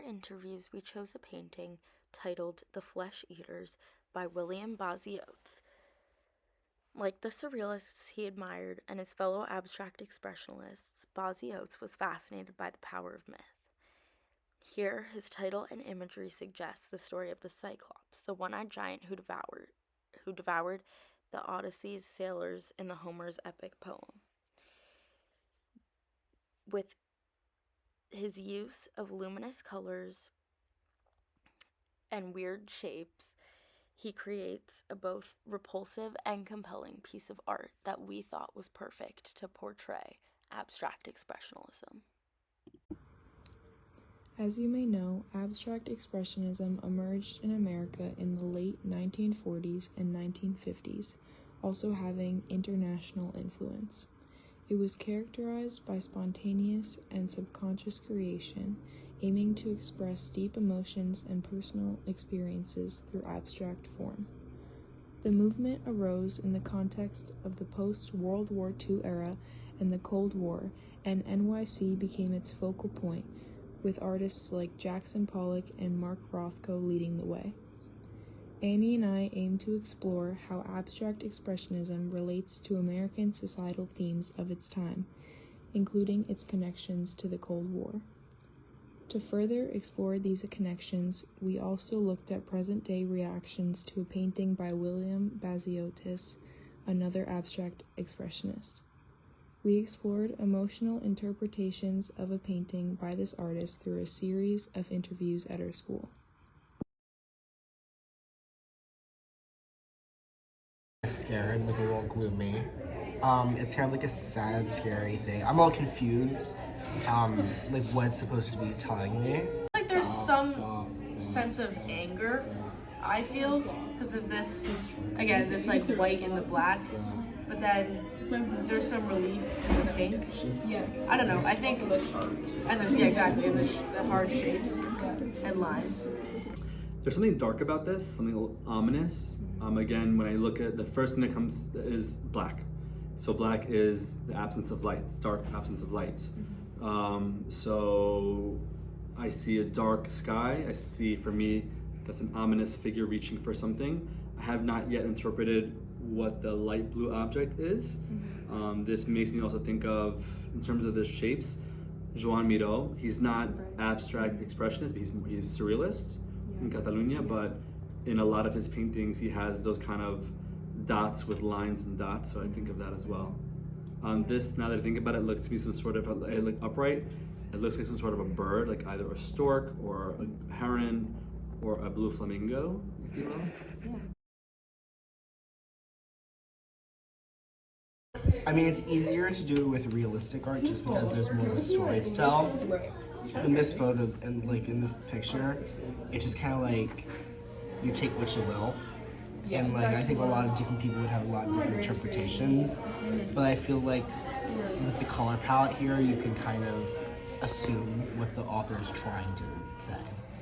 interviews, we chose a painting titled The Flesh Eaters by William Baziotes. Like the surrealists he admired and his fellow abstract expressionists, Baziotes was fascinated by the power of myth. Here, his title and imagery suggest the story of the Cyclops, the one-eyed giant who devoured the Odyssey's sailors in the Homer's epic poem. With his use of luminous colors and weird shapes, he creates a both repulsive and compelling piece of art that we thought was perfect to portray abstract expressionism. As you may know, abstract expressionism emerged in America in the late 1940s and 1950s, also having international influence. It was characterized by spontaneous and subconscious creation, aiming to express deep emotions and personal experiences through abstract form. The movement arose in the context of the post-World War II era and the Cold War, and NYC became its focal point, with artists like Jackson Pollock and Mark Rothko leading the way. Annie and I aim to explore how abstract expressionism relates to American societal themes of its time, including its connections to the Cold War. To further explore these connections, we also looked at present-day reactions to a painting by William Baziotes, another abstract expressionist. We explored emotional interpretations of a painting by this artist through a series of interviews at our school. Scared, like a little gloomy. It's kind of like a sad, scary thing. I'm all confused, like what it's supposed to be telling me. Like there's some sense of anger, I feel, because of this, again, this like white and the black, but then there's some relief in the pink. I don't know, I think, and then, yeah, exactly, and the hard shapes and lines. There's something dark about this, something ominous. Again, when I look at the first thing that comes is black. So black is the absence of light, dark absence of light. So I see a dark sky. I see, for me, that's an ominous figure reaching for something. I have not yet interpreted what the light blue object is. This makes me also think of, in terms of the shapes, Joan Miró. He's not abstract expressionist, but he's surrealist in Catalonia, but in a lot of his paintings he has those kind of dots with lines and dots, so I think of that as well. This, now that I think about it, looks to be some sort of like upright. It looks like some sort of a bird, like either a stork or a heron or a blue flamingo, if you will. I mean, it's easier to do with realistic art just because there's more of a story to tell. In this photo, and like in this picture, it's just kind of like you take what you will. And like I think a lot of different people would have a lot of different interpretations, but I feel like with the color palette here, you can kind of assume what the author is trying to say.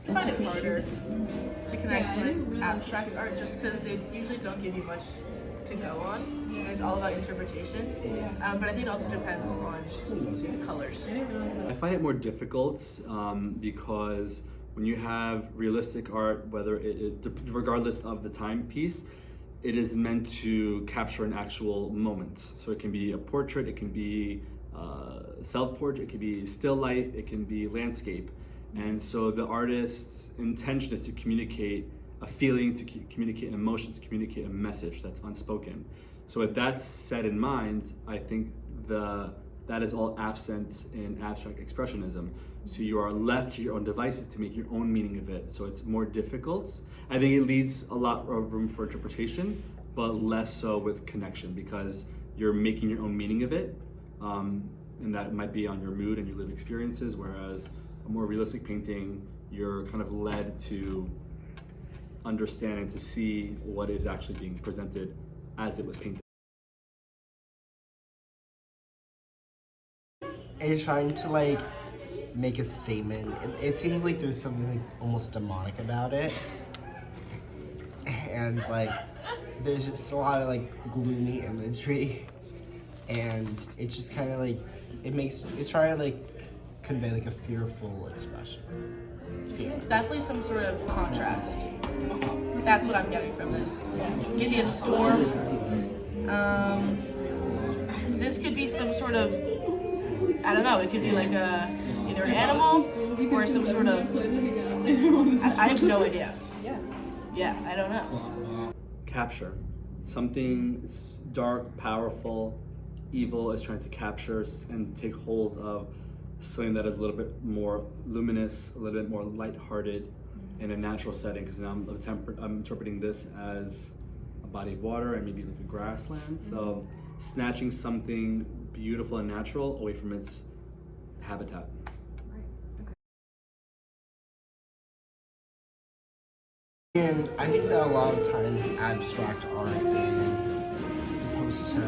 I find it harder to connect with abstract art just because they usually don't give you much to go on, and it's all about interpretation. But I think it also depends on the colors. I find it more difficult because when you have realistic art, whether regardless of the timepiece, it is meant to capture an actual moment. So it can be a portrait, it can be self-portrait, it can be still life, it can be landscape. And so the artist's intention is to communicate a feeling, to communicate an emotion, to communicate a message that's unspoken. So with that set in mind, I think that is all absent in abstract expressionism. So you are left to your own devices to make your own meaning of it. So it's more difficult. I think it leaves a lot of room for interpretation, but less so with connection, because you're making your own meaning of it. And that might be on your mood and your lived experiences, whereas a more realistic painting, you're kind of led to understand and to see what is actually being presented as it was painted. It's trying to like make a statement. It seems like there's something like almost demonic about it, and like there's just a lot of like gloomy imagery, and it's just kind of like it's trying to like convey like a fearful expression. It's definitely some sort of contrast. That's what I'm getting from this. Maybe a storm. This could be some sort of, I don't know, it could be like either an animal or some sort of, I have no idea. Yeah, I don't know. Capture. Something dark, powerful, evil is trying to capture and take hold of something that is a little bit more luminous, a little bit more lighthearted in a natural setting. Because now I'm interpreting this as a body of water and maybe like a grassland. So snatching something beautiful and natural away from its habitat. And I think that a lot of times abstract art is supposed to,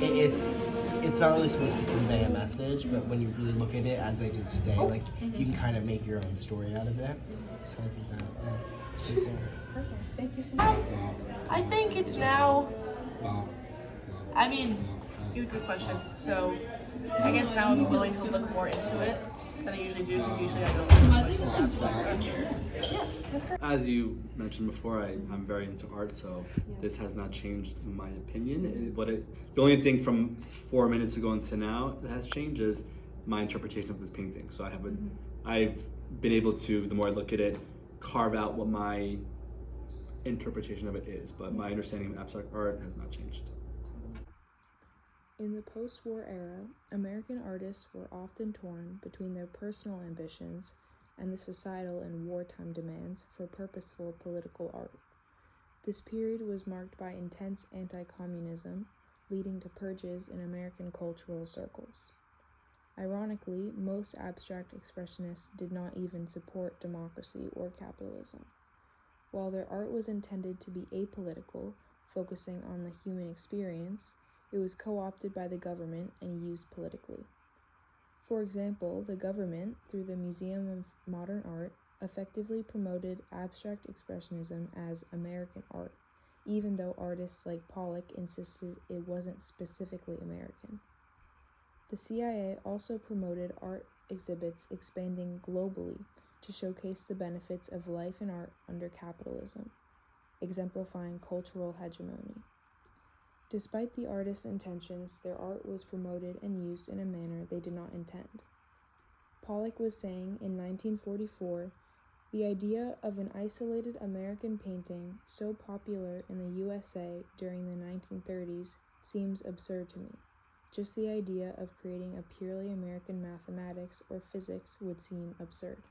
it's not really supposed to convey a message, but when you really look at it as I did today, like you can kind of make your own story out of it. So I think that, it's pretty cool. Perfect. Thank you so much. I think it's now, I mean, you have good questions. So I guess now I'm willing to look more into it than I usually do, because usually I don't know much about abstract art. Yeah, that's great. As you mentioned before, I'm very into art, so this has not changed in my opinion. The only thing from 4 minutes ago until now that has changed is my interpretation of this painting. So I've been able to, the more I look at it, carve out what my interpretation of it is, but my understanding of abstract art has not changed. In the post-war era, American artists were often torn between their personal ambitions and the societal and wartime demands for purposeful political art. This period was marked by intense anti-communism, leading to purges in American cultural circles. Ironically, most abstract expressionists did not even support democracy or capitalism. While their art was intended to be apolitical, focusing on the human experience, it was co-opted by the government and used politically. For example, the government, through the Museum of Modern Art, effectively promoted abstract expressionism as American art, even though artists like Pollock insisted it wasn't specifically American. The CIA also promoted art exhibits expanding globally to showcase the benefits of life and art under capitalism, exemplifying cultural hegemony. Despite the artists' intentions, their art was promoted and used in a manner they did not intend. Pollock was saying in 1944, "The idea of an isolated American painting so popular in the USA during the 1930s seems absurd to me. Just the idea of creating a purely American mathematics or physics would seem absurd."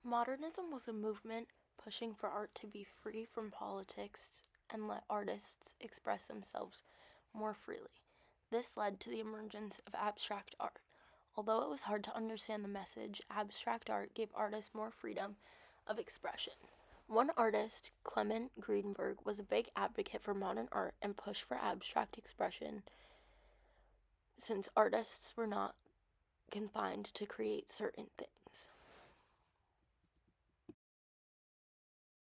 Modernism was a movement pushing for art to be free from politics and let artists express themselves more freely. This led to the emergence of abstract art. Although it was hard to understand the message, abstract art gave artists more freedom of expression. One artist, Clement Greenberg, was a big advocate for modern art and pushed for abstract expression since artists were not confined to create certain things.